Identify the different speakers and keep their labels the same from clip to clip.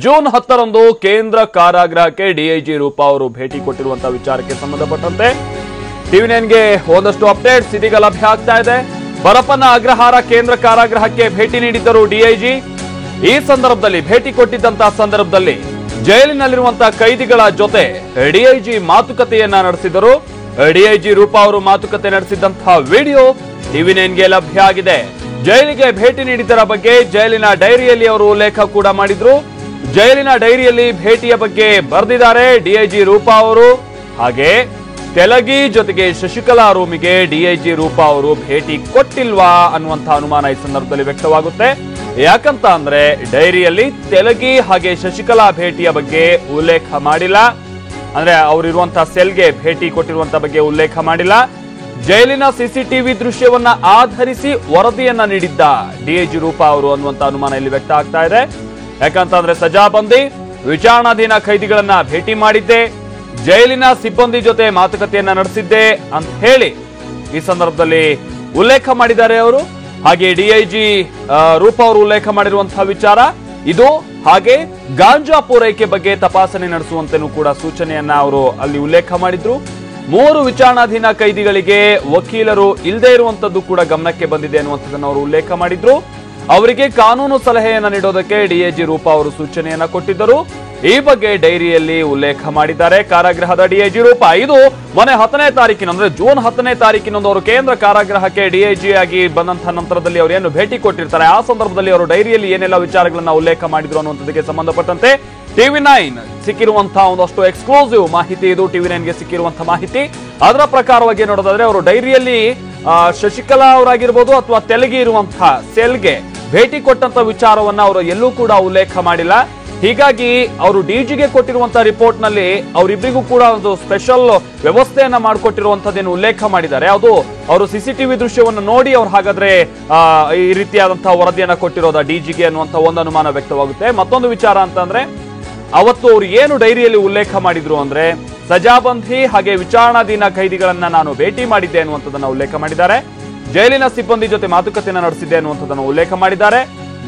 Speaker 1: June 10ರಂದು ಕೇಂದ್ರ ಕಾರಾಗೃಹಕ್ಕೆ DIG Roopa ಅವರು ಭೇಟಿ ಕೊಟ್ಟಿರುವಂತಹ ವಿಚಾರಕ್ಕೆ ಸಂಬಂಧಪಟ್ಟಂತೆ ಟಿವಿ9ಗೆ ಒಂದಷ್ಟು ಅಪ್ಡೇಟ್ಸ್ ಇದೀಗ ಲಭ್ಯ ಆಗ್ತಾ ಇದೆ. ಬರಪನ ಅಗ್ರಹಾರ ಕೇಂದ್ರ ಕಾರಾಗೃಹಕ್ಕೆ ಭೇಟಿ ನೀಡಿದ್ದರು ಡಿಐಜಿ. ಈ ಸಂದರ್ಭದಲ್ಲಿ ಭೇಟಿ ಕೊಟ್ಟಿದ್ದಂತಹ ಸಂದರ್ಭದಲ್ಲಿ ಜೈಲಿನಲ್ಲಿರುವಂತಹ ಕೈದಿಗಳ ಜೊತೆ ಡಿಐಜಿ ಮಾತುಕತೆಯನ್ನ ನಡೆಸಿದರು. ಡಿಐಜಿ ರೂಪಾ ಅವರು ಮಾತುಕತೆ ನಡೆಸಿದಂತಹ ವಿಡಿಯೋ ಟಿವಿ9ಗೆ ಲಭ್ಯ ಆಗಿದೆ. ಜೈಲಿಗೆ ಭೇಟಿ ನೀಡಿದ್ದರ ಬಗ್ಗೆ ಜೈಲಿನ ಡೈರಿಯಲ್ಲಿ ಅವರು ಉಲ್ಲೇಖ ಕೂಡ ಮಾಡಿದ್ರು. ಜೈಲಿನ ಡೈರಿಯಲ್ಲಿ ಭೇಟಿಯ ಬಗ್ಗೆ ಬರೆದಿದ್ದಾರೆ ಡಿಐಜಿ ರೂಪಾ ಅವರು. ಹಾಗೆ ತೆಲಗಿ ಜೊತೆಗೆ ಶಶಿಕಲಾ ರೂಮಿಗೆ ಡಿಐಜಿ ರೂಪಾ ಅವರು ಭೇಟಿ ಕೊಟ್ಟಿಲ್ವಾ ಅನ್ನುವಂತಹ ಅನುಮಾನ ಈ ಸಂದರ್ಭದಲ್ಲಿ ವ್ಯಕ್ತವಾಗುತ್ತೆ. ಯಾಕಂತ ಅಂದ್ರೆ ಡೈರಿಯಲ್ಲಿ ತೆಲಗಿ ಹಾಗೆ ಶಶಿಕಲಾ ಭೇಟಿಯ ಬಗ್ಗೆ ಉಲ್ಲೇಖ ಮಾಡಿಲ್ಲ. ಅಂದ್ರೆ ಅವರಿರುವಂತಹ ಸೆಲ್ಗೆ ಭೇಟಿ ಕೊಟ್ಟಿರುವಂತಹ ಬಗ್ಗೆ ಉಲ್ಲೇಖ ಮಾಡಿಲ್ಲ. ಜೈಲಿನ ಸಿಸಿಟಿವಿ ದೃಶ್ಯವನ್ನ ಆಧರಿಸಿ ವರದಿಯನ್ನ ನೀಡಿದ್ದ ಡಿಐಜಿ ರೂಪಾ ಅವರು ಅನ್ನುವಂತ ಅನುಮಾನ ಇಲ್ಲಿ ವ್ಯಕ್ತ ಆಗ್ತಾ ಇದೆ. ಯಾಕಂತಂದ್ರೆ ಸಜಾಬಂದಿ ವಿಚಾರಣಾಧೀನ ಖೈದಿಗಳನ್ನ ಭೇಟಿ ಮಾಡಿದ್ದೆ, ಜೈಲಿನ ಸಿಬ್ಬಂದಿ ಜೊತೆ ಮಾತುಕತೆಯನ್ನ ನಡೆಸಿದ್ದೆ ಅಂತ ಹೇಳಿ ಈ ಸಂದರ್ಭದಲ್ಲಿ ಉಲ್ಲೇಖ ಮಾಡಿದ್ದಾರೆ ಅವರು. ಹಾಗೆ ಡಿಐಜಿ ರೂಪಾ ಅವರು ಉಲ್ಲೇಖ ಮಾಡಿರುವಂತಹ ವಿಚಾರ ಇದು. ಹಾಗೆ ಗಾಂಜಾ ಪೂರೈಕೆ ಬಗ್ಗೆ ತಪಾಸಣೆ ನಡೆಸುವಂತೆನೂ ಕೂಡ ಸೂಚನೆಯನ್ನ ಅವರು ಅಲ್ಲಿ ಉಲ್ಲೇಖ ಮಾಡಿದ್ರು. 3 ವಿಚಾರಣಾಧೀನ ಕೈದಿಗಳಿಗೆ ವಕೀಲರು ಇಲ್ಲದೆ ಇರುವಂತದ್ದು ಕೂಡ ಗಮನಕ್ಕೆ ಬಂದಿದೆ ಅನ್ನುವಂಥದ್ದನ್ನು ಅವರು ಉಲ್ಲೇಖ ಮಾಡಿದ್ರು. ಅವರಿಗೆ ಕಾನೂನು ಸಲಹೆಯನ್ನ ನೀಡೋದಕ್ಕೆ ಡಿಐಜಿ ರೂಪಾ ಅವರು ಸೂಚನೆಯನ್ನ ಕೊಟ್ಟಿದ್ದರು. ಈ ಬಗ್ಗೆ ಡೈರಿಯಲ್ಲಿ ಉಲ್ಲೇಖ ಮಾಡಿದ್ದಾರೆ ಕಾರಾಗೃಹದ ಡಿಐಜಿ ರೂಪಾ. ಇದು ಮೊನ್ನೆ 10ನೇ ತಾರೀಕಿನ ಅಂದ್ರೆ ಜೂನ್ 10ನೇ ತಾರೀಕಿನಂದು ಅವರು ಕೇಂದ್ರ ಕಾರಾಗೃಹಕ್ಕೆ ಡಿಐಜಿ ಆಗಿ ಬಂದಂತಹ ನಂತರದಲ್ಲಿ ಅವರು ಏನು ಭೇಟಿ ಕೊಟ್ಟಿರ್ತಾರೆ ಆ ಸಂದರ್ಭದಲ್ಲಿ ಅವರು ಡೈರಿಯಲ್ಲಿ ಏನೆಲ್ಲ ವಿಚಾರಗಳನ್ನ ಉಲ್ಲೇಖ ಮಾಡಿದ್ರು ಅನ್ನುವಂಥದ್ದಕ್ಕೆ ಸಂಬಂಧಪಟ್ಟಂತೆ ಟಿವಿ9 ಸಿಕ್ಕಿರುವಂತಹ ಒಂದಷ್ಟು ಎಕ್ಸ್ಕ್ಲೂಸಿವ್ ಮಾಹಿತಿ ಇದು. ಟಿವಿ9ಗೆ ಸಿಕ್ಕಿರುವಂತಹ ಮಾಹಿತಿ ಅದರ ಪ್ರಕಾರವಾಗಿ ನೋಡೋದಾದ್ರೆ ಅವರು ಡೈರಿಯಲ್ಲಿ ಶಶಿಕಲಾ ಅವರಾಗಿರ್ಬೋದು ಅಥವಾ ತೆಲಗಿ ಇರುವಂತಹ ಸೆಲ್ಗೆ ಭೇಟಿ ಕೊಟ್ಟಂತ ವಿಚಾರವನ್ನ ಅವರು ಎಲ್ಲೂ ಕೂಡ ಉಲ್ಲೇಖ ಮಾಡಿಲ್ಲ. ಹೀಗಾಗಿ ಅವರು ಡಿಜಿಗೆ ಕೊಟ್ಟಿರುವಂತಹ ರಿಪೋರ್ಟ್ ನಲ್ಲಿ ಅವರಿಬ್ಬರಿಗೂ ಕೂಡ ಒಂದು ಸ್ಪೆಷಲ್ ವ್ಯವಸ್ಥೆಯನ್ನ ಮಾಡಿಕೊಟ್ಟಿರುವಂತದ್ದೇನು ಉಲ್ಲೇಖ ಮಾಡಿದ್ದಾರೆ. ಅದು ಅವರು ಸಿಸಿಟಿವಿ ದೃಶ್ಯವನ್ನು ನೋಡಿ ಅವ್ರು ಹಾಗಾದ್ರೆ ಈ ರೀತಿಯಾದಂತಹ ವರದಿಯನ್ನ ಕೊಟ್ಟಿರೋದ ಡಿಜಿಗೆ ಅನ್ನುವಂತ ಒಂದು ಅನುಮಾನ ವ್ಯಕ್ತವಾಗುತ್ತೆ. ಮತ್ತೊಂದು ವಿಚಾರ ಅಂತಂದ್ರೆ ಅವತ್ತು ಅವರು ಏನು ಡೈರಿಯಲ್ಲಿ ಉಲ್ಲೇಖ ಮಾಡಿದ್ರು ಅಂದ್ರೆ ಸಜಾಬಂದಿ ಹಾಗೆ ವಿಚಾರಣಾಧೀನ ಖೈದಿಗಳನ್ನ ನಾನು ಭೇಟಿ ಮಾಡಿದ್ದೆ ಅನ್ನುವಂಥದ್ದನ್ನ ಉಲ್ಲೇಖ ಮಾಡಿದ್ದಾರೆ. ಜೈಲಿನ ಸಿಬ್ಬಂದಿ ಜೊತೆ ಮಾತುಕತೆಯನ್ನ ನಡೆಸಿದ್ದೆ ಅನ್ನುವಂಥದ್ದನ್ನು ಉಲ್ಲೇಖ ಮಾಡಿದ್ದಾರೆ.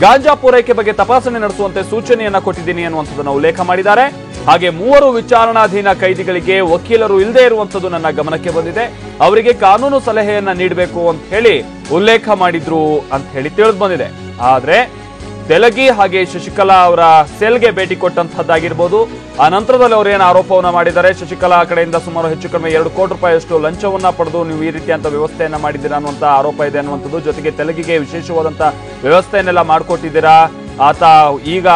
Speaker 1: ಗಾಂಜಾ ಪೂರೈಕೆ ಬಗ್ಗೆ ತಪಾಸಣೆ ನಡೆಸುವಂತೆ ಸೂಚನೆಯನ್ನ ಕೊಟ್ಟಿದ್ದೀನಿ ಅನ್ನುವಂಥದ್ದನ್ನು ಉಲ್ಲೇಖ ಮಾಡಿದ್ದಾರೆ. ಹಾಗೆ 3 ವಿಚಾರಣಾಧೀನ ಕೈದಿಗಳಿಗೆ ವಕೀಲರು ಇಲ್ಲದೆ ಇರುವಂತದ್ದು ನನ್ನ ಗಮನಕ್ಕೆ ಬಂದಿದೆ, ಅವರಿಗೆ ಕಾನೂನು ಸಲಹೆಯನ್ನ ನೀಡಬೇಕು ಅಂತ ಹೇಳಿ ಉಲ್ಲೇಖ ಮಾಡಿದ್ರು ಅಂತ ಹೇಳಿ ತಿಳಿದು ಬಂದಿದೆ. ಆದ್ರೆ ತೆಲಗಿ ಹಾಗೆ ಶಶಿಕಲಾ ಅವರ ಸೆಲ್ಗೆ ಭೇಟಿ ಕೊಟ್ಟಂತಹದ್ದಾಗಿರ್ಬೋದು. ಆ ನಂತರದಲ್ಲಿ ಅವರು ಏನು ಆರೋಪವನ್ನ ಮಾಡಿದ್ದಾರೆ, ಶಶಿಕಲಾ ಕಡೆಯಿಂದ ಸುಮಾರು ಹೆಚ್ಚು ಕಡಿಮೆ 2 ಕೋಟಿ ರೂಪಾಯಿಯಷ್ಟು ಲಂಚವನ್ನ ಪಡೆದು ನೀವು ಈ ರೀತಿಯಂತ ವ್ಯವಸ್ಥೆಯನ್ನ ಮಾಡಿದ್ದೀರಾ ಅನ್ನುವಂತ ಆರೋಪ ಇದೆ ಅನ್ನುವಂಥದ್ದು. ಜೊತೆಗೆ ತೆಲಗಿಗೆ ವಿಶೇಷವಾದಂತ ವ್ಯವಸ್ಥೆಯನ್ನೆಲ್ಲ ಮಾಡಿಕೊಟ್ಟಿದ್ದೀರಾ, ಆತ ಈಗ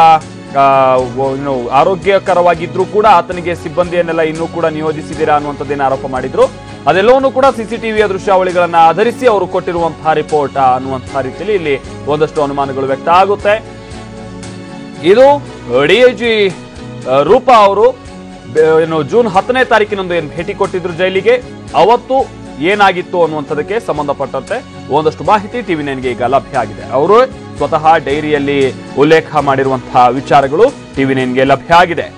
Speaker 1: ಆರೋಗ್ಯಕರವಾಗಿದ್ರು ಕೂಡ ಆತನಿಗೆ ಸಿಬ್ಬಂದಿಯನ್ನೆಲ್ಲ ಇನ್ನೂ ಕೂಡ ನಿಯೋಜಿಸಿದ್ದೀರಾ ಅನ್ನುವಂಥದ್ದೇನು ಆರೋಪ ಮಾಡಿದ್ರು. ಅದೆಲ್ಲವನ್ನೂ ಕೂಡ ಸಿಸಿಟಿವಿಯ ದೃಶ್ಯಾವಳಿಗಳನ್ನ ಆಧರಿಸಿ ಅವರು ಕೊಟ್ಟಿರುವಂತಹ ರಿಪೋರ್ಟ್ ಅನ್ನುವಂತಹ ರೀತಿಯಲ್ಲಿ ಇಲ್ಲಿ ಒಂದಷ್ಟು ಅನುಮಾನಗಳು ವ್ಯಕ್ತ ಆಗುತ್ತೆ. ಇದು ಡಿಐಜಿ ರೂಪಾ ಅವರು ಜೂನ್ 10ನೇ ತಾರೀಕಿನಂದು ಏನು ಭೇಟಿ ಕೊಟ್ಟಿದ್ರು ಜೈಲಿಗೆ, ಅವತ್ತು ಏನಾಗಿತ್ತು ಅನ್ನುವಂಥದಕ್ಕೆ ಸಂಬಂಧಪಟ್ಟಂತೆ ಒಂದಷ್ಟು ಮಾಹಿತಿ ಟಿವಿ9ಗೆ ಈಗ ಲಭ್ಯ ಆಗಿದೆ. ಅವರು ಸ್ವತಃ ಡೈರಿಯಲ್ಲಿ ಉಲ್ಲೇಖ ಮಾಡಿರುವಂತಹ ವಿಚಾರಗಳು ಟಿವಿ9ಗೆ ಲಭ್ಯ ಆಗಿದೆ.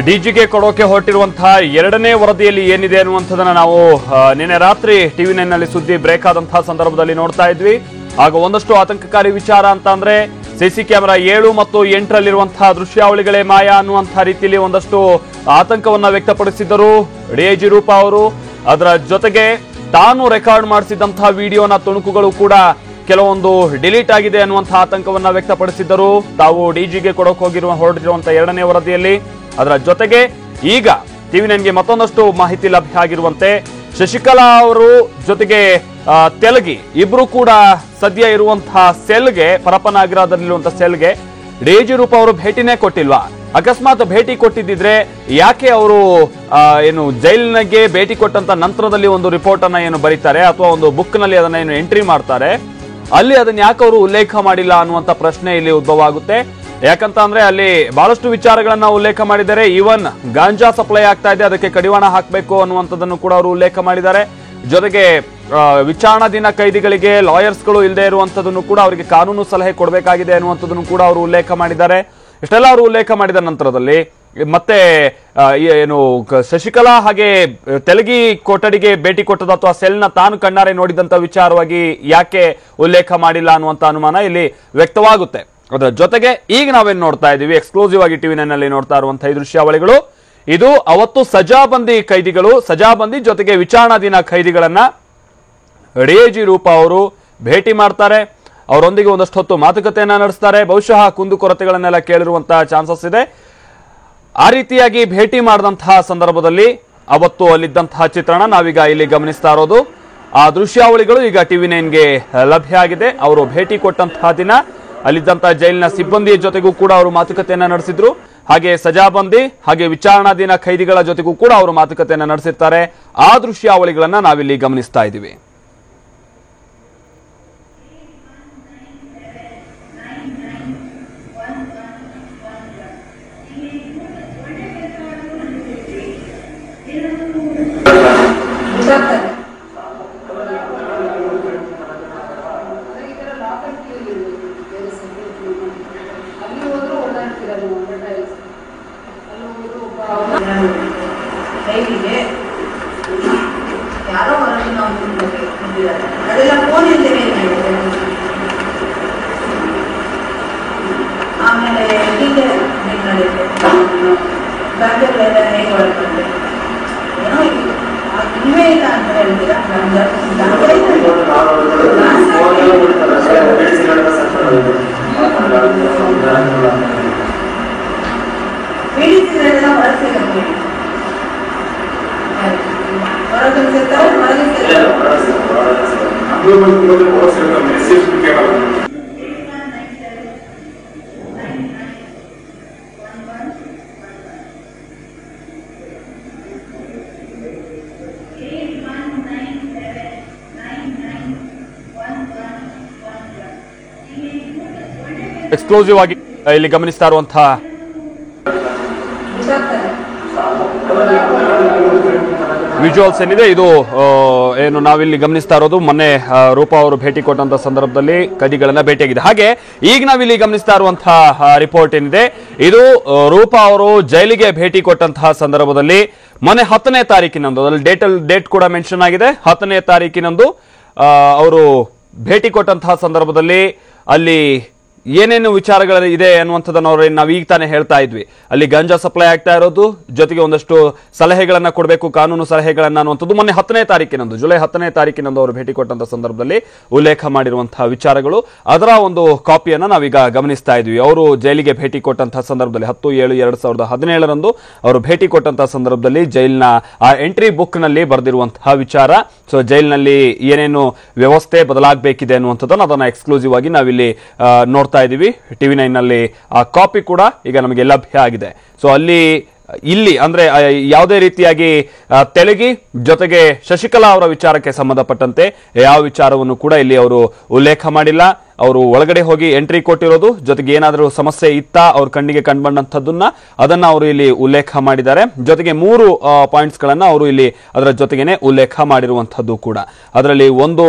Speaker 1: ಡಿಜಿಗೆ ಕೊಡೋಕೆ ಹೊರಟಿರುವಂತಹ 2ನೇ ವರದಿಯಲ್ಲಿ ಏನಿದೆ ಅನ್ನುವಂಥದ್ದನ್ನ ನಾವು ನಿನ್ನೆ ರಾತ್ರಿ ಟಿವಿ9 ನಲ್ಲಿ ಸುದ್ದಿ ಬ್ರೇಕ್ ಆದಂತಹ ಸಂದರ್ಭದಲ್ಲಿ ನೋಡ್ತಾ ಇದ್ವಿ. ಆಗ ಒಂದಷ್ಟು ಆತಂಕಕಾರಿ ವಿಚಾರ ಅಂತ ಅಂದ್ರೆ ಸಿಸಿ ಕ್ಯಾಮೆರಾ 7 ಮತ್ತು 8ರಲ್ಲಿರುವಂತಹ ದೃಶ್ಯಾವಳಿಗಳೇ ಮಾಯ ಅನ್ನುವಂತಹ ರೀತಿಯಲ್ಲಿ ಒಂದಷ್ಟು ಆತಂಕವನ್ನ ವ್ಯಕ್ತಪಡಿಸಿದ್ದರು ಡಿಐಜಿ ರೂಪಾ ಅವರು. ಅದರ ಜೊತೆಗೆ ತಾನು ರೆಕಾರ್ಡ್ ಮಾಡಿಸಿದಂತಹ ವಿಡಿಯೋನ ತುಣುಕುಗಳು ಕೂಡ ಕೆಲವೊಂದು ಡಿಲೀಟ್ ಆಗಿದೆ ಅನ್ನುವಂತಹ ಆತಂಕವನ್ನ ವ್ಯಕ್ತಪಡಿಸಿದ್ದರು ತಾವು ಡಿಜಿಗೆ ಕೊಡೋಕೆ ಹೊರಟಿರುವಂತಹ 2ನೇ ವರದಿಯಲ್ಲಿ. ಅದರ ಜೊತೆಗೆ ಈಗ ಟಿವಿ9ಗೆ ಮತ್ತೊಂದಷ್ಟು ಮಾಹಿತಿ ಲಭ್ಯ ಆಗಿರುವಂತೆ ಶಶಿಕಲಾ ಅವರು ಜೊತೆಗೆ ತೆಲಗಿ ಇಬ್ರು ಕೂಡ ಸದ್ಯ ಇರುವಂತಹ ಸೆಲ್ಗೆ ಪರಪ್ಪನಾಗ್ರಹದಲ್ಲಿರುವಂತಹ ಸೆಲ್ಗೆ ಡಿಐಜಿ ರೂಪ ಅವರು ಭೇಟಿನೇ ಕೊಟ್ಟಿಲ್ವಾ? ಅಕಸ್ಮಾತ್ ಭೇಟಿ ಕೊಟ್ಟಿದ್ದಿದ್ರೆ ಯಾಕೆ ಅವರು ಏನು ಜೈಲಿನಗೆ ಭೇಟಿ ಕೊಟ್ಟಂತ ನಂತರದಲ್ಲಿ ಒಂದು ರಿಪೋರ್ಟ್ ಅನ್ನ ಏನು ಬರೀತಾರೆ ಅಥವಾ ಒಂದು ಬುಕ್ ನಲ್ಲಿ ಅದನ್ನ ಏನು ಎಂಟ್ರಿ ಮಾಡ್ತಾರೆ, ಅಲ್ಲಿ ಅದನ್ನ ಯಾಕೆ ಅವರು ಉಲ್ಲೇಖ ಮಾಡಿಲ್ಲ ಅನ್ನುವಂತ ಪ್ರಶ್ನೆ ಇಲ್ಲಿ ಉದ್ಭವ ಆಗುತ್ತೆ. ಯಾಕಂತ ಅಂದ್ರೆ ಅಲ್ಲಿ ಬಹಳಷ್ಟು ವಿಚಾರಗಳನ್ನ ಉಲ್ಲೇಖ ಮಾಡಿದ್ದಾರೆ. ಈವನ್ ಗಾಂಜಾ ಸಪ್ಲೈ ಆಗ್ತಾ ಇದೆ, ಅದಕ್ಕೆ ಕಡಿವಾಣ ಹಾಕಬೇಕು ಅನ್ನುವಂಥದ್ದನ್ನು ಕೂಡ ಅವರು ಉಲ್ಲೇಖ ಮಾಡಿದ್ದಾರೆ. ಜೊತೆಗೆ ವಿಚಾರಣಾಧೀನ ಕೈದಿಗಳಿಗೆ ಲಾಯರ್ಸ್ಗಳು ಇಲ್ಲದೆ ಇರುವಂತದನ್ನು ಕೂಡ ಅವರಿಗೆ ಕಾನೂನು ಸಲಹೆ ಕೊಡಬೇಕಾಗಿದೆ ಅನ್ನುವಂಥದ್ದನ್ನು ಕೂಡ ಅವರು ಉಲ್ಲೇಖ ಮಾಡಿದ್ದಾರೆ. ಇಷ್ಟೆಲ್ಲ ಅವರು ಉಲ್ಲೇಖ ಮಾಡಿದ ನಂತರದಲ್ಲಿ ಮತ್ತೆ ಏನು ಶಶಿಕಲಾ ಹಾಗೆ ತೆಲಗಿ ಕೊಠಡಿಗೆ ಭೇಟಿ ಕೊಟ್ಟದ ಅಥವಾ ಸೆಲ್ನ ತಾನು ಕಣ್ಣಾರೆ ನೋಡಿದಂತ ವಿಚಾರವಾಗಿ ಯಾಕೆ ಉಲ್ಲೇಖ ಮಾಡಿಲ್ಲ ಅನ್ನುವಂತ ಅನುಮಾನ ಇಲ್ಲಿ ವ್ಯಕ್ತವಾಗುತ್ತೆ. ಅದರ ಜೊತೆಗೆ ಈಗ ನಾವೇನ್ ನೋಡ್ತಾ ಇದೀವಿ, ಎಕ್ಸ್ಕ್ಲೂಸಿವ್ ಆಗಿ ಟಿವಿ9 ನಲ್ಲಿ ನೋಡ್ತಾ ಇರುವಂತಹ ಈ ದೃಶ್ಯಾವಳಿಗಳು, ಇದು ಅವತ್ತು ಸಜಾಬಂದಿ ಕೈದಿಗಳು, ಸಜಾಬಂದಿ ಜೊತೆಗೆ ವಿಚಾರಣಾಧೀನ ಕೈದಿಗಳನ್ನ ಡಿಐಜಿ ರೂಪ ಅವರು ಭೇಟಿ ಮಾಡ್ತಾರೆ. ಅವರೊಂದಿಗೆ ಒಂದಷ್ಟು ಹೊತ್ತು ಮಾತುಕತೆಯನ್ನ ನಡೆಸ್ತಾರೆ. ಬಹುಶಃ ಕುಂದುಕೊರತೆಗಳನ್ನೆಲ್ಲ ಕೇಳಿರುವಂತಹ ಚಾನ್ಸಸ್ ಇದೆ. ಆ ರೀತಿಯಾಗಿ ಭೇಟಿ ಮಾಡಿದಂತಹ ಸಂದರ್ಭದಲ್ಲಿ ಅವತ್ತು ಅಲ್ಲಿದ್ದಂತಹ ಚಿತ್ರಣ ನಾವೀಗ ಇಲ್ಲಿ ಗಮನಿಸ್ತಾ ಇರೋದು. ಆ ದೃಶ್ಯಾವಳಿಗಳು ಈಗ ಟಿವಿ9ಗೆ ಲಭ್ಯ ಆಗಿದೆ. ಅವರು ಭೇಟಿ ಕೊಟ್ಟಂತಹ ದಿನ ಅಲ್ಲಿದ್ದಂತಹ ಜೈಲಿನ ಸಿಬ್ಬಂದಿಯ ಜೊತೆಗೂ ಕೂಡ ಅವರು ಮಾತುಕತೆಯನ್ನ ನಡೆಸಿದ್ರು. ಹಾಗೆ ಸಜಾಬಂದಿ ಹಾಗೆ ವಿಚಾರಣಾಧೀನ ಖೈದಿಗಳ ಜೊತೆಗೂ ಕೂಡ ಅವರು ಮಾತುಕತೆಯನ್ನ ನಡೆಸಿರ್ತಾರೆ. ಆ ದೃಶ್ಯಾವಳಿಗಳನ್ನ ನಾವಿಲ್ಲಿ ಗಮನಿಸ್ತಾ ಇದ್ದೀವಿ.
Speaker 2: ಯಾರೋ ಹೊರಗಿನ ಅದೆಲ್ಲ ಫೋನ್ ಇದ್ದೇವೆ. ಆಮೇಲೆ ಹೀಗೆ ಬ್ಯಾಗ್ಗಳೆಲ್ಲ ಹೇಗೆ ಹೊರಗೆ ಏನೋ ಇಲ್ಲವೇ ಇಲ್ಲ ಅಂತ ಹೇಳ್ತೀರಾ? ಪೀಡಿತಿದ್ರೆಲ್ಲ ಹೊರಗೆ
Speaker 1: ಎಕ್ಸ್ಕ್ಲೂಸಿವ್ ಆಗಿ ಇಲ್ಲಿ ಗಮನಿಸ್ತಾ ಇರುವಂತಹ ವಿಜುವಲ್ಸ್ ಏನಿದೆ, ಇದು ಏನು ನಾವಿಲ್ಲಿ ಗಮನಿಸ್ತಾ ಇರೋದು ಮೊನ್ನೆ ರೂಪಾ ಅವರು ಭೇಟಿ ಕೊಟ್ಟಂತ ಸಂದರ್ಭದಲ್ಲಿ ಕೈದಿಗಳನ್ನ ಭೇಟಿಯಾಗಿದೆ. ಹಾಗೆ ಈಗ ನಾವಿಲ್ಲಿ ಗಮನಿಸ್ತಾ ಇರುವಂತಹ ರಿಪೋರ್ಟ್ ಏನಿದೆ, ಇದು ರೂಪಾ ಅವರು ಜೈಲಿಗೆ ಭೇಟಿ ಕೊಟ್ಟಂತಹ ಸಂದರ್ಭದಲ್ಲಿ ಮೊನ್ನೆ 10ನೇ ತಾರೀಕಿನಂದು, ಅದ್ರಲ್ಲಿ ಡೇಟ್ ಕೂಡ ಮೆನ್ಷನ್ ಆಗಿದೆ, 10ನೇ ತಾರೀಕಿನಂದು ಅವರು ಭೇಟಿ ಕೊಟ್ಟಂತಹ ಸಂದರ್ಭದಲ್ಲಿ ಅಲ್ಲಿ ಏನೇನು ವಿಚಾರಗಳು ಇದೆ ಅನ್ನುವಂಥದ್ದನ್ನು ನಾವು ಈಗ ತಾನೇ ಹೇಳ್ತಾ ಇದ್ವಿ. ಅಲ್ಲಿ ಗಾಂಜಾ ಸಪ್ಲೈ ಆಗ್ತಾ ಇರೋದು, ಜೊತೆಗೆ ಒಂದಷ್ಟು ಸಲಹೆಗಳನ್ನ ಕೊಡಬೇಕು, ಕಾನೂನು ಸಲಹೆಗಳನ್ನ ಅನ್ನುವಂಥದ್ದು ಮೊನ್ನೆ 10ನೇ ತಾರೀಕಿನಂದು, ಜುಲೈ 10ನೇ ತಾರೀಕಿನಂದು ಅವರು ಭೇಟಿ ಕೊಟ್ಟಂತ ಸಂದರ್ಭದಲ್ಲಿ ಉಲ್ಲೇಖ ಮಾಡಿರುವಂತಹ ವಿಚಾರಗಳು, ಅದರ ಒಂದು ಕಾಪಿಯನ್ನ ನಾವೀಗ ಗಮನಿಸ್ತಾ ಇದ್ವಿ. ಅವರು ಜೈಲಿಗೆ ಭೇಟಿ ಕೊಟ್ಟಂತಹ ಸಂದರ್ಭದಲ್ಲಿ 10/7/2017 ಅವರು ಭೇಟಿ ಕೊಟ್ಟಂತಹ ಸಂದರ್ಭದಲ್ಲಿ ಜೈಲಿನ ಆ ಎಂಟ್ರಿ ಬುಕ್ ನಲ್ಲಿ ಬರೆದಿರುವಂತಹ ವಿಚಾರ. ಸೊ ಜೈಲಿನಲ್ಲಿ ಏನೇನು ವ್ಯವಸ್ಥೆ ಬದಲಾಗಬೇಕಿದೆ ಅನ್ನುವಂಥದ್ದನ್ನು ಅದನ್ನ ಎಕ್ಸ್ಕ್ಲೂಸಿವ್ ಆಗಿ ನಾವಿಲ್ಲಿ ನೋಡ್ತಾ ಇದೀವಿ. ಟಿವಿ9 ನಲ್ಲಿ ಆ ಕಾಪಿ ಕೂಡ ಈಗ ನಮಗೆ ಲಭ್ಯ ಆಗಿದೆ. ಸೊ ಇಲ್ಲಿ ಅಂದ್ರೆ ಯಾವುದೇ ರೀತಿಯಾಗಿ ತೆಲಗಿ ಜೊತೆಗೆ ಶಶಿಕಲಾ ಅವರ ವಿಚಾರಕ್ಕೆ ಸಂಬಂಧಪಟ್ಟಂತೆ ಯಾವ ವಿಚಾರವನ್ನು ಕೂಡ ಇಲ್ಲಿ ಅವರು ಉಲ್ಲೇಖ ಮಾಡಿಲ್ಲ. ಅವರು ಒಳಗಡೆ ಹೋಗಿ ಎಂಟ್ರಿ ಕೊಟ್ಟಿರೋದು, ಜೊತೆಗೆ ಏನಾದರೂ ಸಮಸ್ಯೆ ಇತ್ತಾ ಅವ್ರ ಕಣ್ಣಿಗೆ ಕಂಡುಬಂದಂಥದ್ದನ್ನ ಅದನ್ನ ಅವರು ಇಲ್ಲಿ ಉಲ್ಲೇಖ ಮಾಡಿದ್ದಾರೆ. ಜೊತೆಗೆ 3 ಪಾಯಿಂಟ್ಸ್ ಗಳನ್ನ ಅವರು ಇಲ್ಲಿ ಅದರ ಜೊತೆಗೇನೆ ಉಲ್ಲೇಖ ಮಾಡಿರುವಂತಹದ್ದು ಕೂಡ. ಅದರಲ್ಲಿ ಒಂದು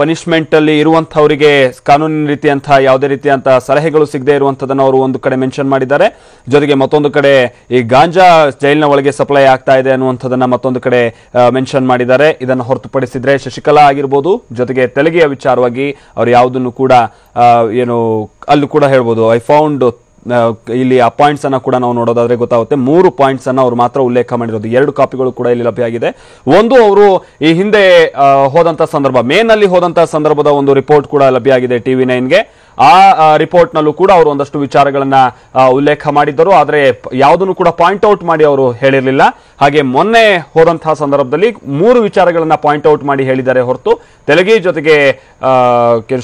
Speaker 1: ಪನಿಷ್ಮೆಂಟ್ ಅಲ್ಲಿ ಇರುವಂತಹವರಿಗೆ ಕಾನೂನಿನ ರೀತಿಯಂತಹ ಯಾವುದೇ ರೀತಿಯಂತಹ ಸಲಹೆಗಳು ಸಿಗದೆ ಇರುವಂತದನ್ನು ಅವರು ಒಂದು ಕಡೆ ಮೆನ್ಷನ್ ಮಾಡಿದ್ದಾರೆ. ಜೊತೆಗೆ ಮತ್ತೊಂದು ಕಡೆ ಈ ಗಾಂಜಾ ಜೈಲಿನ ಒಳಗೆ ಸಪ್ಲೈ ಆಗ್ತಾ ಇದೆ ಅನ್ನುವಂಥದ್ದನ್ನ ಮತ್ತೊಂದು ಕಡೆ ಮೆನ್ಷನ್ ಮಾಡಿದ್ದಾರೆ. ಇದನ್ನು ಹೊರತುಪಡಿಸಿದ್ರೆ ಶಶಿಕಲಾ ಆಗಿರ್ಬೋದು, ಜೊತೆಗೆ ತೆಲಗಿಯ ವಿಚಾರವಾಗಿ ಅವರು ಯಾವುದನ್ನು ಕೂಡ ಏನು ಅಲ್ಲೂ ಕೂಡ ಹೇಳ್ಬೋದು, ಐ ಫೌಂಡ್ ಇಲ್ಲಿ ಆ ಪಾಯಿಂಟ್ಸ್ ಅನ್ನ ಕೂಡ ನಾವು ನೋಡೋದಾದ್ರೆ ಗೊತ್ತಾಗುತ್ತೆ. 3 ಪಾಯಿಂಟ್ಸ್ ಅನ್ನ ಅವರು ಮಾತ್ರ ಉಲ್ಲೇಖ ಮಾಡಿರೋದು. 2 ಕಾಪಿಗಳು ಕೂಡ ಇಲ್ಲಿ ಲಭ್ಯ ಆಗಿದೆ. ಒಂದು ಅವರು ಈ ಹಿಂದೆ ಹೋದಂತ ಸಂದರ್ಭ, ಮೇ ನಲ್ಲಿ ಹೋದಂತ ಸಂದರ್ಭದ ಒಂದು ರಿಪೋರ್ಟ್ ಕೂಡ ಲಭ್ಯ ಆಗಿದೆ ಟಿವಿ9ಗೆ. ಆ ರಿಪೋರ್ಟ್ ನಲ್ಲೂ ಕೂಡ ಅವರು ಒಂದಷ್ಟು ವಿಚಾರಗಳನ್ನ ಉಲ್ಲೇಖ ಮಾಡಿದ್ದರು. ಆದರೆ ಯಾವುದನ್ನು ಕೂಡ ಪಾಯಿಂಟ್ ಔಟ್ ಮಾಡಿ ಅವರು ಹೇಳಿರಲಿಲ್ಲ. ಹಾಗೆ ಮೊನ್ನೆ ಹೋದಂತಹ ಸಂದರ್ಭದಲ್ಲಿ 3 ವಿಚಾರಗಳನ್ನ ಪಾಯಿಂಟ್ ಔಟ್ ಮಾಡಿ ಹೇಳಿದ್ದಾರೆ ಹೊರತು ತೆಲಗಿ ಜೊತೆಗೆ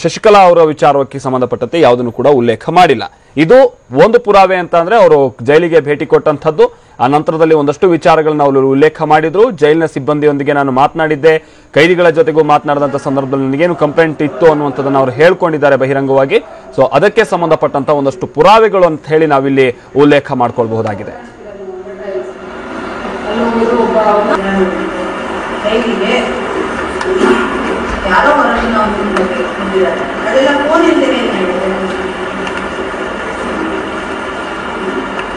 Speaker 1: ಶಶಿಕಲಾ ಅವರ ವಿಚಾರಕ್ಕೆ ಸಂಬಂಧಪಟ್ಟಂತೆ ಯಾವುದನ್ನು ಕೂಡ ಉಲ್ಲೇಖ ಮಾಡಿಲ್ಲ. ಇದು ಒಂದು ಪುರಾವೆ ಅಂತ ಅಂದ್ರೆ ಅವರು ಜೈಲಿಗೆ ಭೇಟಿ ಕೊಟ್ಟಂತದ್ದು. ಆ ನಂತರದಲ್ಲಿ ಒಂದಷ್ಟು ವಿಚಾರಗಳನ್ನ ಅವರು ಉಲ್ಲೇಖ ಮಾಡಿದ್ರು. ಜೈಲಿನ ಸಿಬ್ಬಂದಿಯೊಂದಿಗೆ ನಾನು ಮಾತನಾಡಿದ್ದೆ, ಕೈದಿಗಳ ಜೊತೆಗೂ ಮಾತನಾಡಿದಂತ ಸಂದರ್ಭದಲ್ಲಿ ನನಗೇನು ಕಂಪ್ಲೇಂಟ್ ಇತ್ತು ಅನ್ನುವಂಥದ್ದನ್ನು ಅವರು ಹೇಳ್ಕೊಂಡಿದ್ದಾರೆ ಬಹಿರಂಗವಾಗಿ. ಸೊ ಅದಕ್ಕೆ ಸಂಬಂಧಪಟ್ಟಂತ ಒಂದಷ್ಟು ಪುರಾವೆಗಳು ಅಂತ ಹೇಳಿ ನಾವಿಲ್ಲಿ ಉಲ್ಲೇಖ ಮಾಡ್ಕೊಳ್ಬಹುದಾಗಿದೆ.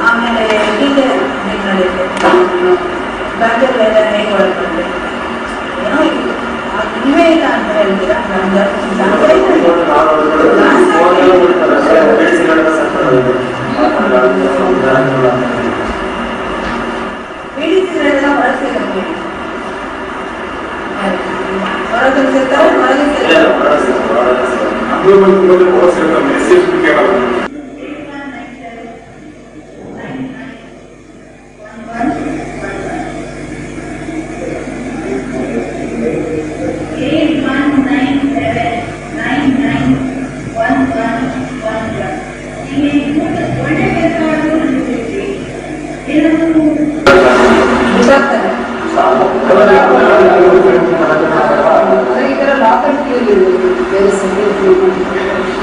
Speaker 2: ಆಮೇಲೆ ಹೀಗೆ ಬ್ಯಾಂಕಲ್ಲೆಲ್ಲ ಹೇಗೆ ಒಳಗೊಂಡೆ ಏನೋ ಇಲ್ಲವೇ ಇಲ್ಲ ಅಂತ ಹೇಳ್ತೀರಾ. ಪೀಡಿಸಿದ್ರೆಲ್ಲ ಹೊರಸಿರ್ತಾರೆ,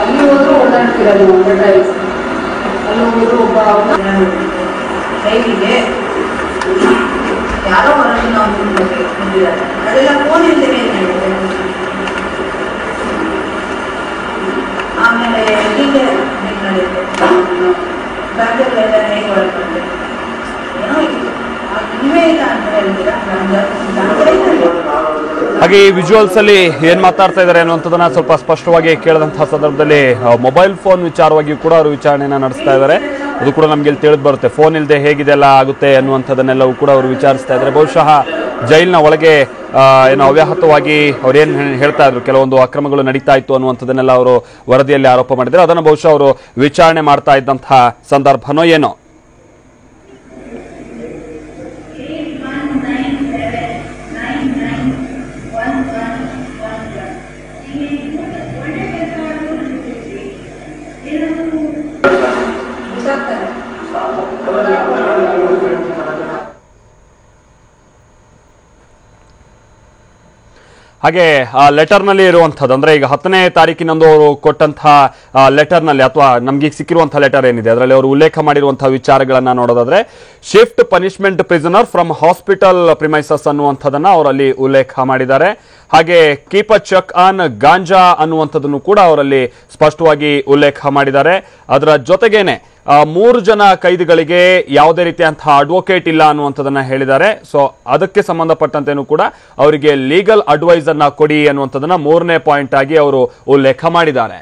Speaker 2: ಅಲ್ಲಿ ಹೋದ್ರು ಓಡಾಡ್ತಿರೋದು ಡ್ರೈವ್ಸ್ ಅಲ್ಲಿ ಹೋದ್ರು ಒಬ್ಬ ಕೈಗೆ ಯಾರೋ ಹೊರಗೆ ನಾವು ಬಂದಿದ್ದಾರೆ. ಅದೆಲ್ಲ ಫೋನ್ ಇಲ್ಲದೆ ಆಮೇಲೆ ಹೀಗೆ ಬ್ಯಾಂಕಲ್ಲೆಲ್ಲ ಹೇಗೆ ಒಳಗೊಂಡೆ ಏನೋ ಇಲ್ಲವೇ ಇಲ್ಲ ಅಂತ ಹೇಳ್ತೀರಾ.
Speaker 1: ಹಾಗೆ ಈ ವಿಜುವಲ್ಸ್ ಅಲ್ಲಿ ಏನ್ ಮಾತಾಡ್ತಾ ಇದ್ದಾರೆ ಅನ್ನುವಂಥದ್ದನ್ನ ಸ್ವಲ್ಪ ಸ್ಪಷ್ಟವಾಗಿ ಕೇಳಿದಂತಹ ಸಂದರ್ಭದಲ್ಲಿ ಮೊಬೈಲ್ ಫೋನ್ ವಿಚಾರವಾಗಿ ಕೂಡ ಅವರು ವಿಚಾರಣೆಯನ್ನ ನಡೆಸ್ತಾ ಇದ್ದಾರೆ. ಅದು ಕೂಡ ನಮ್ಗೆ ಇಲ್ಲಿ ತಿಳಿದು ಬರುತ್ತೆ. ಫೋನ್ ಇಲ್ಲದೆ ಹೇಗಿದೆಲ್ಲ ಆಗುತ್ತೆ ಅನ್ನುವಂಥದ್ದನ್ನೆಲ್ಲವೂ ಕೂಡ ಅವರು ವಿಚಾರಿಸ್ತಾ ಇದ್ದಾರೆ. ಬಹುಶಃ ಜೈಲಿನ ಒಳಗೆ ಏನೋ ಅವ್ಯಾಹತವಾಗಿ ಅವ್ರೇನ್ ಹೇಳ್ತಾ ಇದ್ರು, ಕೆಲವೊಂದು ಅಕ್ರಮಗಳು ನಡೀತಾ ಇತ್ತು ಅನ್ನುವಂಥದ್ದನ್ನೆಲ್ಲ ಅವರು ವರದಿಯಲ್ಲಿ ಆರೋಪ ಮಾಡಿದ್ದಾರೆ. ಅದನ್ನು ಬಹುಶಃ ಅವರು ವಿಚಾರಣೆ ಮಾಡ್ತಾ ಇದ್ದಂತಹ ಸಂದರ್ಭನೋ ಏನೋ. ಹಾಗೆ ಆ ಲೆಟರ್ ನಲ್ಲಿ ಇರುವಂತದ್ದು ಅಂದ್ರೆ ಈಗ 10ನೇ ತಾರೀಕಿನಂದು ಅವರು ಕೊಟ್ಟಂತಹ ಲೆಟರ್ ನಲ್ಲಿ ಅಥವಾ ನಮ್ಗೆ ಸಿಕ್ಕಿರುವಂತಹ ಲೆಟರ್ ಏನಿದೆ ಅದರಲ್ಲಿ ಅವರು ಉಲ್ಲೇಖ ಮಾಡಿರುವಂತಹ ವಿಚಾರಗಳನ್ನ ನೋಡೋದಾದ್ರೆ shift punishment prisoner from hospital premises ಅನ್ನುವಂಥದ್ದನ್ನ ಅವರಲ್ಲಿ ಉಲ್ಲೇಖ ಮಾಡಿದ್ದಾರೆ. ಹಾಗೆ ಕೀಪ್ ಅ ಚೆಕ್ ಆನ್ ಗಾಂಜಾ ಅನ್ನುವಂಥದ್ದನ್ನು ಕೂಡ ಅವರಲ್ಲಿ ಸ್ಪಷ್ಟವಾಗಿ ಉಲ್ಲೇಖ ಮಾಡಿದ್ದಾರೆ. ಅದರ ಜೊತೆಗೇನೆ 3 ಜನ ಕೈದಿಗಳಿಗೆ ಯಾವುದೇ ರೀತಿಯಂತಹ ಅಡ್ವೊಕೇಟ್ ಇಲ್ಲ ಅನ್ನುವಂಥದ್ದನ್ನ ಹೇಳಿದ್ದಾರೆ. ಸೊ ಅದಕ್ಕೆ ಸಂಬಂಧಪಟ್ಟಂತೆನೂ ಕೂಡ ಅವರಿಗೆ ಲೀಗಲ್ ಅಡ್ವೈಸ್ ಅನ್ನ ಕೊಡಿ ಅನ್ನುವಂಥದ್ದನ್ನ 3ನೇ ಪಾಯಿಂಟ್ ಆಗಿ ಅವರು ಉಲ್ಲೇಖ ಮಾಡಿದ್ದಾರೆ.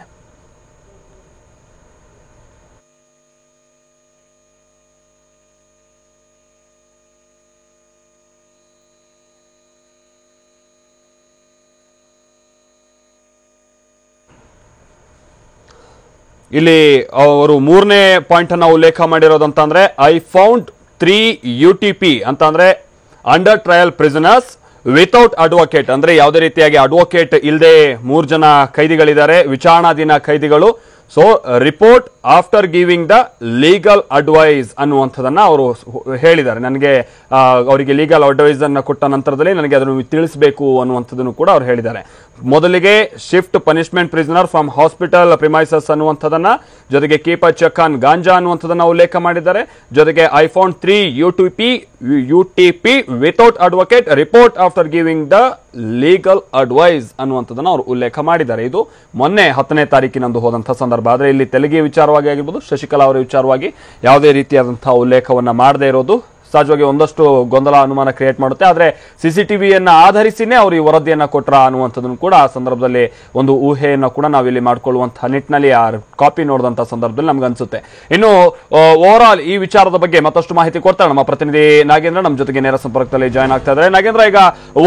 Speaker 1: ಇಲ್ಲಿ ಅವರು 3ನೇ ಪಾಯಿಂಟ್ ಅನ್ನ ಉಲ್ಲೇಖ ಮಾಡಿರೋದಂತಂದ್ರೆ ಐ ಫೌಂಡ್ 3 UTP ಅಂತ ಅಂದ್ರೆ under trial prisoners without advocate, ಅಂದ್ರೆ ಯಾವುದೇ ರೀತಿಯಾಗಿ ಅಡ್ವೊಕೇಟ್ ಇಲ್ಲದೆ 3 ಜನ ಕೈದಿಗಳಿದ್ದಾರೆ, ವಿಚಾರಣಾಧೀನ ಕೈದಿಗಳು. So report after giving the legal advice ಅನ್ನುವಂಥದ್ದನ್ನ ಅವರು ಹೇಳಿದ್ದಾರೆ. ನನಗೆ ಅವರಿಗೆ ಲೀಗಲ್ ಅಡ್ವೈಸ್ ಅನ್ನ ಕೊಟ್ಟ ನಂತರದಲ್ಲಿ ನನಗೆ ಅದನ್ನು ತಿಳಿಸಬೇಕು ಅನ್ನುವಂಥದ್ದನ್ನು ಕೂಡ ಅವರು ಹೇಳಿದ್ದಾರೆ. ಮೊದಲಿಗೆ shift punishment prisoner from hospital premises ಅನ್ನುವಂಥದ್ದನ್ನ, ಜೊತೆಗೆ keep a check on ganja ಅನ್ನುವಂಥದ್ದನ್ನ ಉಲ್ಲೇಖ ಮಾಡಿದ್ದಾರೆ. ಜೊತೆಗೆ I found 3 UTP without advocate, report after giving the legal advice ಅನ್ನುವಂಥದ್ದನ್ನ ಅವರು ಉಲ್ಲೇಖ ಮಾಡಿದ್ದಾರೆ. ಇದು ಮೊನ್ನೆ 10ನೇ ತಾರೀಕಿನಂದು ಹೋದಂತಹ ಸಂದರ್ಭ. ಆದ್ರೆ ಇಲ್ಲಿ ತೆಲಗಿ ವಿಚಾರವಾಗಿ ಆಗಿರ್ಬೋದು, ಶಶಿಕಲಾ ಅವರ ವಿಚಾರವಾಗಿ ಯಾವುದೇ ರೀತಿಯಾದಂತಹ ಉಲ್ಲೇಖವನ್ನ ಮಾಡದೇ ಇರೋದು ಸಹಜವಾಗಿ ಒಂದಷ್ಟು ಗೊಂದಲ ಅನುಮಾನ ಕ್ರಿಯೇಟ್ ಮಾಡುತ್ತೆ. ಆದ್ರೆ ಸಿಸಿಟಿವಿಯನ್ನ ಆಧರಿಸಿನೇ ಅವರು ಈ ವರದಿಯನ್ನ ಕೊಟ್ರ ಅನ್ನುವಂಥದ್ದನ್ನು ಕೂಡ ಆ ಸಂದರ್ಭದಲ್ಲಿ ಒಂದು ಊಹೆಯನ್ನ ಕೂಡ ನಾವಿಲ್ಲಿ ಮಾಡ್ಕೊಳ್ಳುವಂತಹ ನಿಟ್ಟಿನಲ್ಲಿ ಆ ಕಾಪಿ ನೋಡಿದಂತ ಸಂದರ್ಭದಲ್ಲಿ ನಮ್ಗೆ ಅನ್ಸುತ್ತೆ. ಇನ್ನು ಓವರ್ ಆಲ್ ಈ ವಿಚಾರದ ಬಗ್ಗೆ ಮತ್ತಷ್ಟು ಮಾಹಿತಿ ಕೊಡ್ತಾರೆ ನಮ್ಮ ಪ್ರತಿನಿಧಿ ನಾಗೇಂದ್ರ, ನಮ್ಮ ಜೊತೆಗೆ ನೇರ ಸಂಪರ್ಕದಲ್ಲಿ ಜಾಯ್ನ್ ಆಗ್ತಾ ಇದ್ದಾರೆ. ನಾಗೇಂದ್ರ, ಈಗ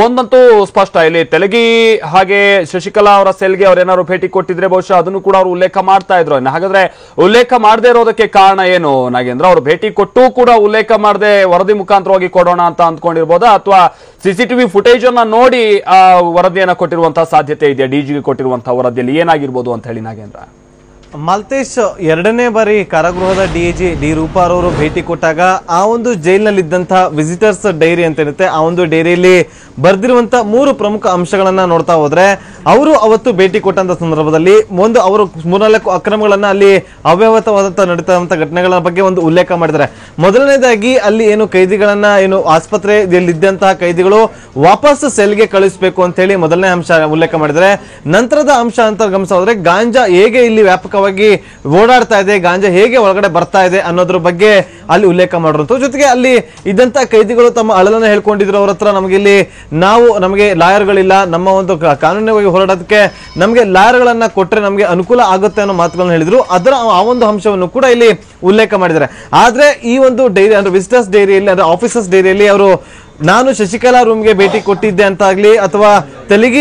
Speaker 1: ಒಂದಂತೂ ಸ್ಪಷ್ಟ, ಇಲ್ಲಿ ತೆಲಗಿ ಹಾಗೆ ಶಶಿಕಲಾ ಅವರ ಸೆಲ್ಗೆ ಅವ್ರೇನಾದ್ರು ಭೇಟಿ ಕೊಟ್ಟಿದ್ರೆ ಬಹುಶಃ ಅದನ್ನು ಕೂಡ ಅವರು ಉಲ್ಲೇಖ ಮಾಡ್ತಾ ಇದ್ರು. ಹಾಗಾದ್ರೆ ಉಲ್ಲೇಖ ಮಾಡದೇ ಇರೋದಕ್ಕೆ ಕಾರಣ ಏನು ನಾಗೇಂದ್ರ? ಅವರು ಭೇಟಿ ಕೊಟ್ಟು ಕೂಡ ಉಲ್ಲೇಖ ಮಾಡದೆ ವರದಿ ಮುಖಾಂತರವಾಗಿ ಕೊಡೋಣ ಅಂತ ಅಂದ್ಕೊಂಡಿರ್ಬೋದಾ, ಅಥವಾ ಸಿಸಿಟಿವಿ ಫುಟೇಜ್ ಅನ್ನ ನೋಡಿ ಆ ವರದಿಯನ್ನ ಕೊಟ್ಟಿರುವಂತಹ ಸಾಧ್ಯತೆ ಇದೆಯಾ? ಡಿಜಿಗೆ ಕೊಟ್ಟಿರುವಂತಹ ವರದಿಯಲ್ಲಿ ಏನಾಗಿರ್ಬೋದು ಅಂತ ಹೇಳಿ ನಾಗೇಂದ್ರ.
Speaker 3: ಮಾಲ್ತೇಶ್, ಎರಡನೇ ಬಾರಿ ಕಾರಾಗೃಹದ ಡಿಐಜಿ ಡಿ ರೂಪಾರವರು ಭೇಟಿ ಕೊಟ್ಟಾಗ ಆ ಒಂದು ಜೈಲಿನಲ್ಲಿದ್ದಂತಹ ವಿಸಿಟರ್ಸ್ ಡೈರಿ ಅಂತ ಇರುತ್ತೆ, ಆ ಒಂದು ಡೈರಿಯಲ್ಲಿ ಬರ್ದಿರುವಂತ 3 ಪ್ರಮುಖ ಅಂಶಗಳನ್ನ ನೋಡ್ತಾ ಹೋದ್ರೆ, ಅವರು ಅವತ್ತು ಭೇಟಿ ಕೊಟ್ಟಂತ ಸಂದರ್ಭದಲ್ಲಿ ಒಂದು ಅವರು 3-4 ಅಕ್ರಮಗಳನ್ನ ಅಲ್ಲಿ ಅವ್ಯವಹಿತವಾದಂತ ನಡೀತಂತ ಘಟನೆಗಳ ಬಗ್ಗೆ ಒಂದು ಉಲ್ಲೇಖ ಮಾಡಿದ್ದಾರೆ. ಮೊದಲನೇದಾಗಿ ಅಲ್ಲಿ ಏನು ಕೈದಿಗಳನ್ನ ಆಸ್ಪತ್ರೆಯಲ್ಲಿದ್ದಂತಹ ಕೈದಿಗಳು ವಾಪಸ್ ಸೆಲ್ಗೆ ಕಳಿಸಬೇಕು ಅಂತ ಹೇಳಿ ಮೊದಲನೇ ಅಂಶ ಉಲ್ಲೇಖ ಮಾಡಿದ್ದಾರೆ. ನಂತರದ ಅಂಶ ಅಂತ ಗಮನಿಸೋದ್ರೆ, ಗಾಂಜಾ ಹೇಗೆ ಇಲ್ಲಿ ವ್ಯಾಪಕವಾಗಿ ಓಡಾಡ್ತಾ ಇದೆ, ಗಾಂಜಾ ಹೇಗೆ ಒಳಗಡೆ ಬರ್ತಾ ಇದೆ ಅನ್ನೋದ್ರ ಬಗ್ಗೆ ಅಲ್ಲಿ ಉಲ್ಲೇಖ ಮಾಡಿರುವಂತ. ಜೊತೆಗೆ ಅಲ್ಲಿ ಇದ್ದಂತ ಕೈದಿಗಳು ತಮ್ಮ ಅಳಲನ್ನ ಹೇಳ್ಕೊಂಡಿದ್ರು, ಅವ್ರ ಹತ್ರ ನಮಗೆ ಲಾಯರ್ಗಳಿಲ್ಲ, ನಮ್ಮ ಒಂದು ಕಾನೂನಿಗಾಗಿ ಹೋರಾಡೋದಕ್ಕೆ ನಮಗೆ ಲಾಯರ್ಗಳನ್ನ ಕೊಟ್ಟರೆ ನಮಗೆ ಅನುಕೂಲ ಆಗುತ್ತೆ ಅನ್ನೋ ಮಾತುಗಳನ್ನ ಹೇಳಿದ್ರು. ಅದರ ಆ ಒಂದು ಅಂಶವನ್ನು ಕೂಡ ಇಲ್ಲಿ ಉಲ್ಲೇಖ ಮಾಡಿದ್ದಾರೆ. ಆದ್ರೆ ಈ ಒಂದು ಡೈರಿ ಅಂದ್ರೆ ವಿಸಿಟರ್ಸ್ ಡೈರಿಯಲ್ಲಿ ಅಂದ್ರೆ ಆಫೀಸರ್ಸ್ ಡೈರಿಯಲ್ಲಿ ಅವರು ನಾನು ಶಶಿಕಲಾ ರೂಮ್ಗೆ ಭೇಟಿ ಕೊಟ್ಟಿದ್ದೆ ಅಂತ ಆಗ್ಲಿ ಅಥವಾ ತೆಲಗಿ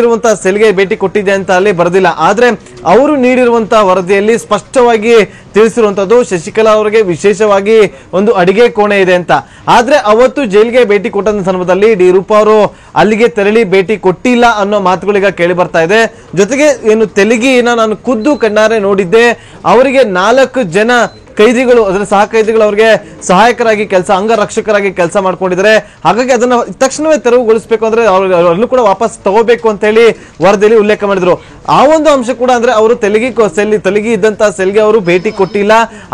Speaker 3: ಇರುವಂತಹ ಸೆಲ್ಗೆ ಭೇಟಿ ಕೊಟ್ಟಿದ್ದೆ ಅಂತ ಅಲ್ಲಿ ಬರೆದಿಲ್ಲ. ಆದ್ರೆ ಅವರು ನೀಡಿರುವಂತಹ ವರದಿಯಲ್ಲಿ ಸ್ಪಷ್ಟವಾಗಿ ತಿಳಿಸಿರುವಂತದ್ದು ಶಶಿಕಲಾ ಅವರಿಗೆ ವಿಶೇಷವಾಗಿ ಒಂದು ಅಡಿಗೆ ಕೋಣೆ ಇದೆ ಅಂತ. ಆದ್ರೆ ಅವತ್ತು ಜೈಲಿಗೆ ಭೇಟಿ ಕೊಟ್ಟಂತ ಸಂದರ್ಭದಲ್ಲಿ ಡಿ ರೂಪಾ ಅವರು ಅಲ್ಲಿಗೆ ತೆರಳಿ ಭೇಟಿ ಕೊಟ್ಟಿಲ್ಲ ಅನ್ನೋ ಮಾತುಗಳೀಗ ಕೇಳಿ ಬರ್ತಾ ಇದೆ. ಜೊತೆಗೆ ಏನು ತೆಲಗಿನ ನಾನು ಖುದ್ದು ಕಣ್ಣಾರೆ ನೋಡಿದ್ದೆ, ಅವರಿಗೆ 4 ಜನ ಕೈದಿಗಳು ಅದರ ಸಹ ಕೈದಿಗಳು ಅವರಿಗೆ ಸಹಾಯಕರಾಗಿ ಅಂಗರಕ್ಷಕರಾಗಿ ಕೆಲಸ ಮಾಡ್ಕೊಂಡಿದ್ದಾರೆ. ಹಾಗಾಗಿ ಅದನ್ನ ತಕ್ಷಣವೇ ತೆರವುಗೊಳಿಸಬೇಕು ಅಂದ್ರೆ ಅವ್ರನ್ನು ಕೂಡ ವಾಪಸ್ ತಗೋಬೇಕು ಅಂತ ಹೇಳಿ ವರದಿಯಲ್ಲಿ ಉಲ್ಲೇಖ ಮಾಡಿದ್ರು. ಆ ಒಂದು ಅಂಶ ಕೂಡ ಅಂದ್ರೆ ಅವರು ತೆಲಗಿ ಇದ್ದಂತಹ ಸೆಲ್ಗೆ ಅವರು ಭೇಟಿ ಕೊಟ್ಟಿಲ್ಲ,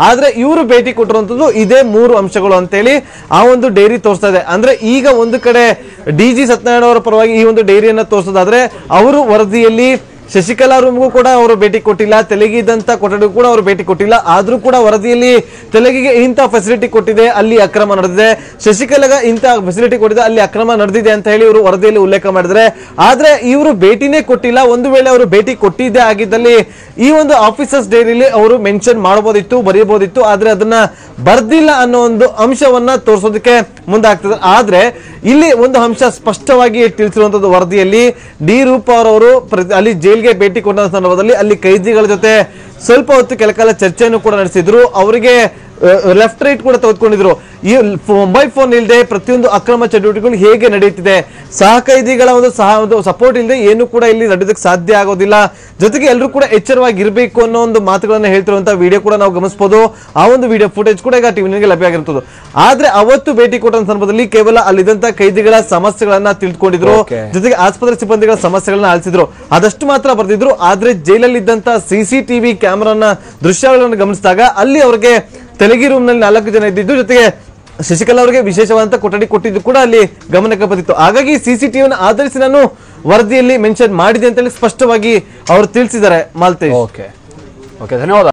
Speaker 3: ಆದ್ರೆ ಇವರು ಭೇಟಿ ಕೊಟ್ಟಿರುವಂತದ್ದು ಇದೇ 3 ಅಂಶಗಳು ಅಂತ ಹೇಳಿ ಆ ಒಂದು ಡೈರಿ ತೋರಿಸ್ತಾ ಇದೆ. ಅಂದ್ರೆ ಈಗ ಒಂದು ಕಡೆ ಡಿಜಿ ಸತ್ಯನಾರಾಯಣ ಅವರ ಪರವಾಗಿ ಈ ಒಂದು ಡೈರಿಯನ್ನ ತೋರಿಸೋದಾದ್ರೆ, ಅವರು ವರದಿಯಲ್ಲಿ ಶಶಿಕಲಾ ರೂಮ್ಗೂ ಕೂಡ ಅವರು ಭೇಟಿ ಕೊಟ್ಟಿಲ್ಲ, ತೆಲಗಿ ಇದ್ದಂತ ಕೊಠಡಿಗೂ ಕೂಡ ಅವರು ಭೇಟಿ ಕೊಟ್ಟಿಲ್ಲ. ಆದ್ರೂ ಕೂಡ ವರದಿಯಲ್ಲಿ ತೆಲಗಿಗೆ ಇಂಥ ಫೆಸಿಲಿಟಿ ಕೊಟ್ಟಿದೆ, ಅಲ್ಲಿ ಅಕ್ರಮ ನಡೆದಿದೆ, ಶಶಿಕಲಾಗ ಇಂಥ ಫೆಸಿಲಿಟಿ ಕೊಟ್ಟಿದೆ, ಅಲ್ಲಿ ಅಕ್ರಮ ನಡೆದಿದೆ ಅಂತ ಹೇಳಿ ಇವರು ವರದಿಯಲ್ಲಿ ಉಲ್ಲೇಖ ಮಾಡಿದ್ರೆ, ಆದ್ರೆ ಇವರು ಭೇಟಿನೇ ಕೊಟ್ಟಿಲ್ಲ. ಒಂದು ವೇಳೆ ಅವರು ಭೇಟಿ ಕೊಟ್ಟಿದ್ದೇ ಆಗಿದ್ದಲ್ಲಿ ಈ ಒಂದು ಆಫೀಸರ್ಸ್ ಡೈರಿಯಲ್ಲಿ ಅವರು ಮೆನ್ಷನ್ ಮಾಡಬಹುದಿತ್ತು, ಬರೆಯಬಹುದಿತ್ತು. ಆದ್ರೆ ಅದನ್ನ ಬರ್ದಿಲ್ಲ ಅನ್ನೋ ಒಂದು ಅಂಶವನ್ನ ತೋರಿಸೋದಕ್ಕೆ ಮುಂದಾಗ್ತದೆ. ಆದ್ರೆ ಇಲ್ಲಿ ಒಂದು ಅಂಶ ಸ್ಪಷ್ಟವಾಗಿ ತಿಳಿಸಿರುವಂತದ್ದು ವರದಿಯಲ್ಲಿ, ಡಿ ರೂಪಾ ಅವರು ಅಲ್ಲಿ ಜೈಲ್ಗೆ ಭೇಟಿ ಕೊಟ್ಟ ಸಂದರ್ಭದಲ್ಲಿ ಅಲ್ಲಿ ಕೈದಿಗಳ ಜೊತೆ ಸ್ವಲ್ಪ ಹೊತ್ತು ಕೆಲಕಾಲ ಚರ್ಚೆಯನ್ನು ಕೂಡ ನಡೆಸಿದ್ರು. ಅವರಿಗೆ ಲೆಫ್ಟ್ ರೈಟ್ ಕೂಡ ತೆಗೆದುಕೊಂಡಿದ್ರು. ಈ ಮೊಬೈಲ್ ಫೋನ್ ಇಲ್ಲದೆ ಪ್ರತಿಯೊಂದು ಅಕ್ರಮ ಚಟುವಟಿಕೆಗಳು ಹೇಗೆ ನಡೆಯುತ್ತಿದೆ, ಸಹ ಕೈದಿಗಳ ಒಂದು ಸಪೋರ್ಟ್ ಇಲ್ಲದೆ ಏನು ಕೂಡ ಇಲ್ಲಿ ನಡೆಯೋದಕ್ಕೆ ಸಾಧ್ಯ ಆಗೋದಿಲ್ಲ. ಜೊತೆಗೆ ಎಲ್ಲರೂ ಕೂಡ ಎಚ್ಚರವಾಗಿರ್ಬೇಕು ಅನ್ನೋ ಒಂದು ಮಾತುಗಳನ್ನ ಹೇಳ್ತಿರುವಂತಹ ವಿಡಿಯೋ ಕೂಡ ನಾವು ಗಮನಿಸಬಹುದು. ಆ ಒಂದು ವಿಡಿಯೋ ಫುಟೇಜ್ ಕೂಡ ಈಗ ಟಿವಿಗೆ ಲಭ್ಯ ಆಗಿರುತ್ತದೆ. ಆದ್ರೆ ಅವತ್ತು ಭೇಟಿ ಕೊಟ್ಟ ಸಂದರ್ಭದಲ್ಲಿ ಕೇವಲ ಅಲ್ಲಿದ್ದಂತ ಕೈದಿಗಳ ಸಮಸ್ಯೆಗಳನ್ನ ತಿಳ್ಕೊಂಡಿದ್ರು, ಜೊತೆಗೆ ಆಸ್ಪತ್ರೆ ಸಿಬ್ಬಂದಿಗಳ ಸಮಸ್ಯೆಗಳನ್ನ ಆಲಿಸಿದ್ರು, ಅದಷ್ಟು ಮಾತ್ರ ಬರೆದಿದ್ರು. ಆದ್ರೆ ಜೈಲಲ್ಲಿ ಇದ್ದಂತ ಸಿಸಿಟಿವಿ ಕ್ಯಾಮೆರಾನ ದೃಶ್ಯಗಳನ್ನು ಗಮನಿಸಿದಾಗ ಅಲ್ಲಿ ಅವರಿಗೆ ತೆಲಗಿ ರೂಮ್ ನಲ್ಲಿ 4 ಜನ ಇದ್ದಿದ್ದು, ಜೊತೆಗೆ ಶಶಿಕಲಾ ಅವರಿಗೆ ವಿಶೇಷವಾದಂತ ಕೊಠಡಿ ಕೊಟ್ಟಿದ್ದು ಕೂಡ ಅಲ್ಲಿ ಗಮನಕ್ಕೆ ಬಂದಿತ್ತು. ಹಾಗಾಗಿ ಸಿಸಿಟಿವಿಯನ್ನು ಆಧರಿಸಿ ನಾನು ವರದಿಯಲ್ಲಿ ಮೆನ್ಷನ್ ಮಾಡಿದೆ ಅಂತ ಹೇಳಿ ಸ್ಪಷ್ಟವಾಗಿ ಅವರು ತಿಳಿಸಿದ್ದಾರೆ. ಮಾಲ್ತೇಶ್,
Speaker 1: ಧನ್ಯವಾದ.